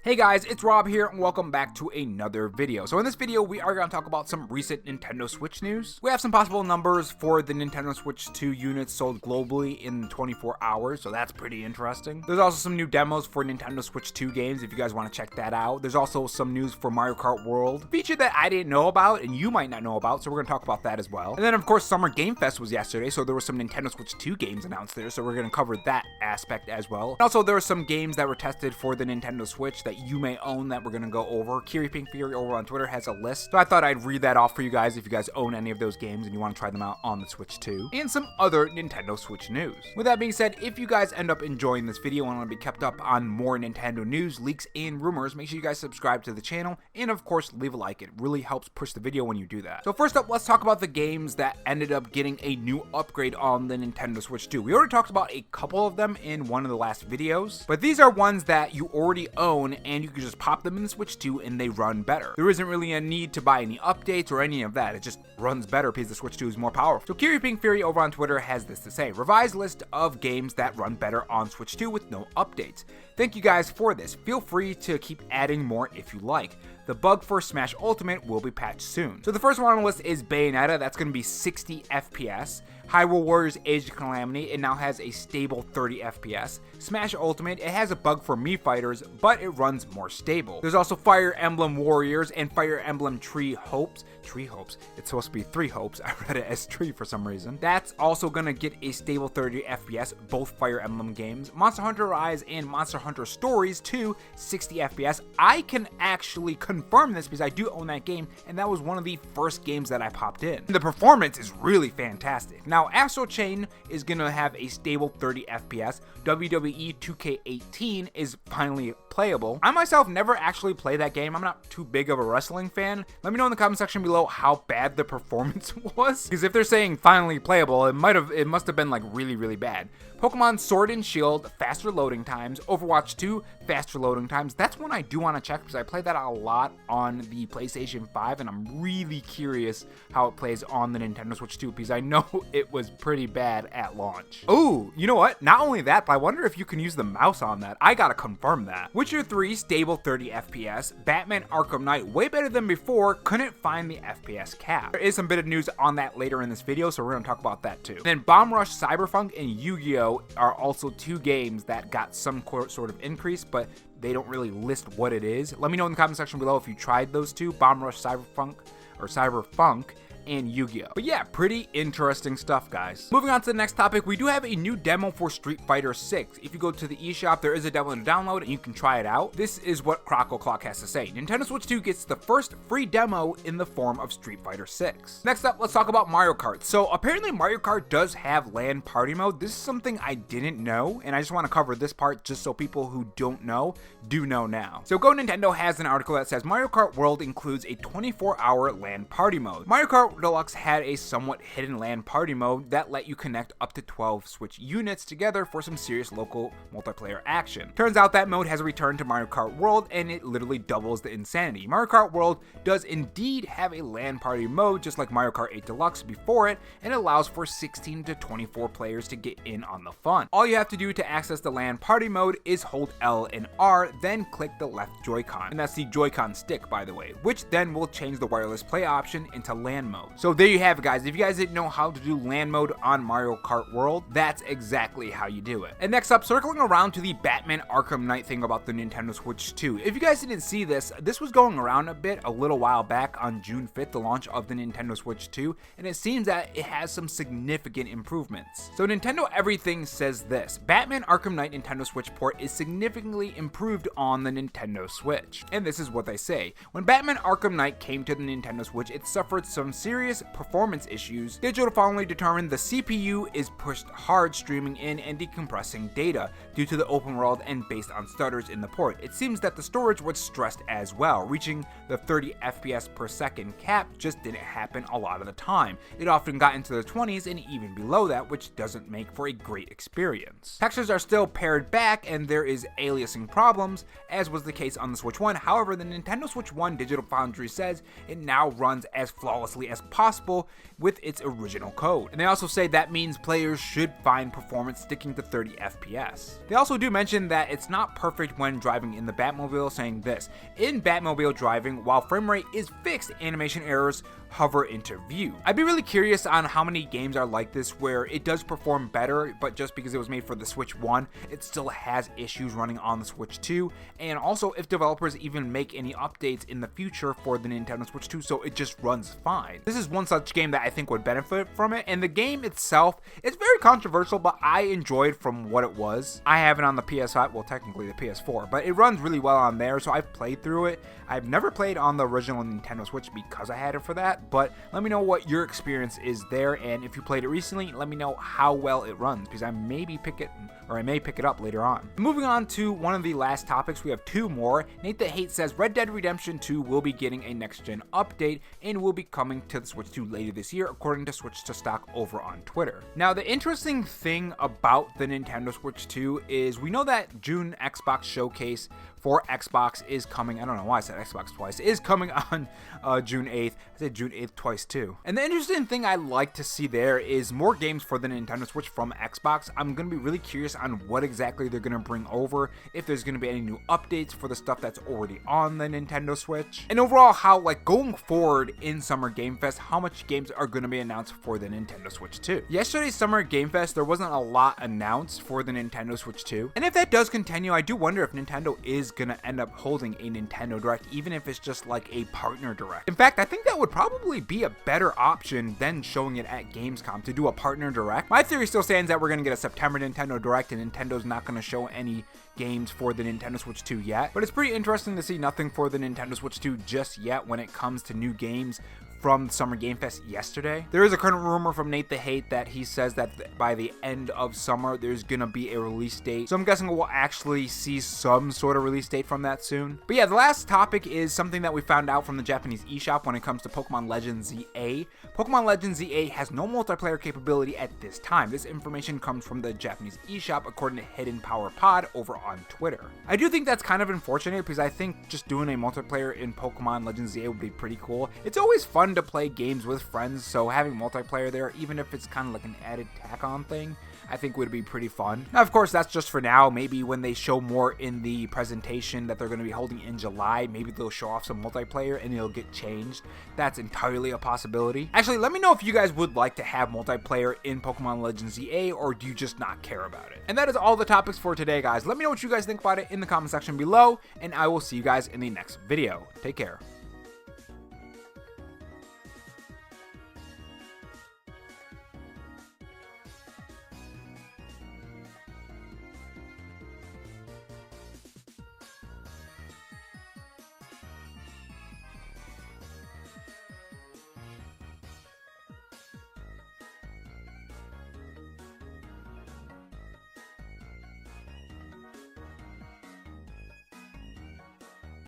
Hey guys, it's Rob here and welcome back to another video. So in this video, we are going to talk about some recent Nintendo Switch news. We have some possible numbers for the Nintendo Switch 2 units sold globally in 24 hours, so that's pretty interesting. There's also some new demos for Nintendo Switch 2 games if you guys want to check that out. There's also some news for Mario Kart World, a feature that I didn't know about and you might not know about, so we're going to talk about that as well. And then of course, Summer Game Fest was yesterday, so there were some Nintendo Switch 2 games announced there, so we're going to cover that aspect as well. And also, there were some games that were tested for the Nintendo Switch that you may own that we're going to go over. Pink Fury over on Twitter has a list, so I thought I'd read that off for you guys if you guys own any of those games and you want to try them out on the Switch 2, and some other Nintendo Switch news. With that being said, if you guys end up enjoying this video and want to be kept up on more Nintendo news, leaks, and rumors, make sure you guys subscribe to the channel, and of course, leave a like. It really helps push the video when you do that. So first up, let's talk about the games that ended up getting a new upgrade on the Nintendo Switch 2. We already talked about a couple of them in one of the last videos, but these are ones that you already own and you can just pop them in the Switch 2 and they run better. There isn't really a need to buy any updates or any of that. It just runs better because the Switch 2 is more powerful. So Pink Fury over on Twitter has this to say: revised list of games that run better on Switch 2 with no updates. Thank you guys for this. Feel free to keep adding more if you like. The bug for Smash Ultimate will be patched soon. So the first one on the list is Bayonetta. That's going to be 60 FPS. Hyrule Warriors Age of Calamity, it now has a stable 30 FPS. Smash Ultimate, it has a bug for Mii Fighters, but it runs more stable. There's also Fire Emblem Warriors and Fire Emblem Tree Hopes. It's supposed to be Three Hopes. I read it as Tree for some reason. That's also gonna get a stable 30 FPS, both Fire Emblem games. Monster Hunter Rise and Monster Hunter Stories 2, 60 FPS. I can actually confirm this because I do own that game, and that was one of the first games that I popped in. The performance is really fantastic. Now, Astral Chain is gonna have a stable 30 FPS. WWE 2K18 is finally playable. I myself never actually play that game. I'm not too big of a wrestling fan. Let me know in the comment section below how bad the performance was, because if they're saying finally playable, it must have been like really bad. Pokemon Sword and Shield, faster loading times. Overwatch 2, faster loading times. That's one I do want to check because I played that a lot on the PlayStation 5 and I'm really curious how it plays on the Nintendo Switch 2 because I know it was pretty bad at launch. Oh, you know what? Not only that, but I wonder if you can use the mouse on that. I gotta confirm that. Witcher 3, stable 30 FPS. Batman Arkham Knight, way better than before. Couldn't find the FPS cap. There is some bit of news on that later in this video, so we're gonna talk about that too. Then Bomb Rush Cyberpunk and Yu-Gi-Oh! Are also two games that got some sort of increase, but they don't really list what it is. Let me know in the comment section below if you tried those two, Bomb Rush Cyberpunk and Yu-Gi-Oh! But yeah, pretty interesting stuff, guys. Moving on to the next topic, we do have a new demo for Street Fighter 6. If you go to the eShop, there is a demo to download and you can try it out. This is what Crockle Clock has to say. Nintendo Switch 2 gets the first free demo in the form of Street Fighter 6. Next up, let's talk about Mario Kart. So apparently Mario Kart does have LAN party mode. This is something I didn't know, and I just want to cover this part just so people who don't know do know now. So Go Nintendo has an article that says Mario Kart World includes a 24-hour LAN party mode. Mario Kart Deluxe had a somewhat hidden LAN party mode that let you connect up to 12 Switch units together for some serious local multiplayer action. Turns out that mode has returned to Mario Kart World and it literally doubles the insanity. Mario Kart World does indeed have a LAN party mode just like Mario Kart 8 Deluxe before it, and it allows for 16 to 24 players to get in on the fun. All you have to do to access the LAN party mode is hold L and R, then click the left Joy-Con, and that's the Joy-Con stick by the way, which then will change the wireless play option into LAN mode. So there you have it, guys. If you guys didn't know how to do LAN mode on Mario Kart World, that's exactly how you do it. And next up, circling around to the Batman Arkham Knight thing about the Nintendo Switch 2. If you guys didn't see this was going around a little while back on June 5th, the launch of the Nintendo Switch 2, and it seems that it has some significant improvements. So Nintendo Everything says this: Batman Arkham Knight Nintendo Switch port is significantly improved on the Nintendo Switch. And this is what they say: when Batman Arkham Knight came to the Nintendo Switch, it suffered some serious performance issues. Digital finally determined the CPU is pushed hard streaming in and decompressing data due to the open world and based on stutters in the port. It seems that the storage was stressed as well. Reaching the 30 FPS per second cap just didn't happen a lot of the time. It often got into the 20s and even below that, which doesn't make for a great experience. Textures are still pared back and there is aliasing problems, as was the case on the Switch 1. However, the Nintendo Switch 1 Digital Foundry says it now runs as flawlessly as possible with its original code. And they also say that means players should find performance sticking to 30 FPS. They also do mention that it's not perfect when driving in the Batmobile, saying this: in Batmobile driving, while frame rate is fixed, animation errors hover into view. I'd be really curious on how many games are like this where it does perform better, but just because it was made for the Switch 1, it still has issues running on the Switch 2, and also if developers even make any updates in the future for the Nintendo Switch 2 so it just runs fine. This is one such game that I think would benefit from it, and the game itself is very controversial, but I enjoyed from what it was. I have it on the PS5, well technically the PS4, but it runs really well on there, so I've played through it. I've never played on the original Nintendo Switch because I had it for that, but let me know what your experience is there, and if you played it recently, let me know how well it runs, because I may pick it up later on. Moving on to one of the last topics, we have two more. Nate the Hate says Red Dead Redemption 2 will be getting a next-gen update and will be coming to the Switch 2 later this year, according to Switch to Stock over on Twitter. Now, the interesting thing about the Nintendo Switch 2 is we know that June Xbox Showcase for Xbox is coming. I don't know why I said Xbox twice. It is coming on June 8th. I said June 8th twice too. And the interesting thing I like to see there is more games for the Nintendo Switch from Xbox. I'm going to be really curious on what exactly they're going to bring over, if there's going to be any new updates for the stuff that's already on the Nintendo Switch, and overall how, like, going forward in Summer Game Fest, how much games are going to be announced for the Nintendo Switch 2. Yesterday's Summer Game Fest, there wasn't a lot announced for the Nintendo Switch 2, and if that does continue, I do wonder if Nintendo is going to end up holding a Nintendo Direct, even if it's just like a partner direct. In fact, I think that would probably be a better option than showing it at Gamescom, to do a partner direct. My theory still stands that we're going to get a September Nintendo Direct, and Nintendo's not going to show any games for the Nintendo Switch 2 yet, but it's pretty interesting to see nothing for the Nintendo Switch 2 just yet when it comes to new games from Summer Game Fest yesterday. There is a current rumor from Nate the Hate that he says that by the end of summer there's gonna be a release date, so I'm guessing we'll actually see some sort of release date from that soon. But yeah, the last topic is something that we found out from the Japanese eShop when it comes to Pokémon Legends Z-A. Pokémon Legends Z-A has no multiplayer capability at this time. This information comes from the Japanese eShop according to Hidden Power Pod over on Twitter. I do think that's kind of unfortunate because I think just doing a multiplayer in Pokémon Legends Z-A would be pretty cool. It's always fun to play games with friends, so having multiplayer there, even if it's kind of like an added tack-on thing, I think would be pretty fun. Now, of course, that's just for now. Maybe when they show more in the presentation that they're going to be holding in July, maybe they'll show off some multiplayer and it'll get changed. That's entirely a possibility. Actually, let me know if you guys would like to have multiplayer in Pokemon Legends Z-A, or do you just not care about it? And that is all the topics for today, guys. Let me know what you guys think about it in the comment section below, and I will see you guys in the next video. Take care.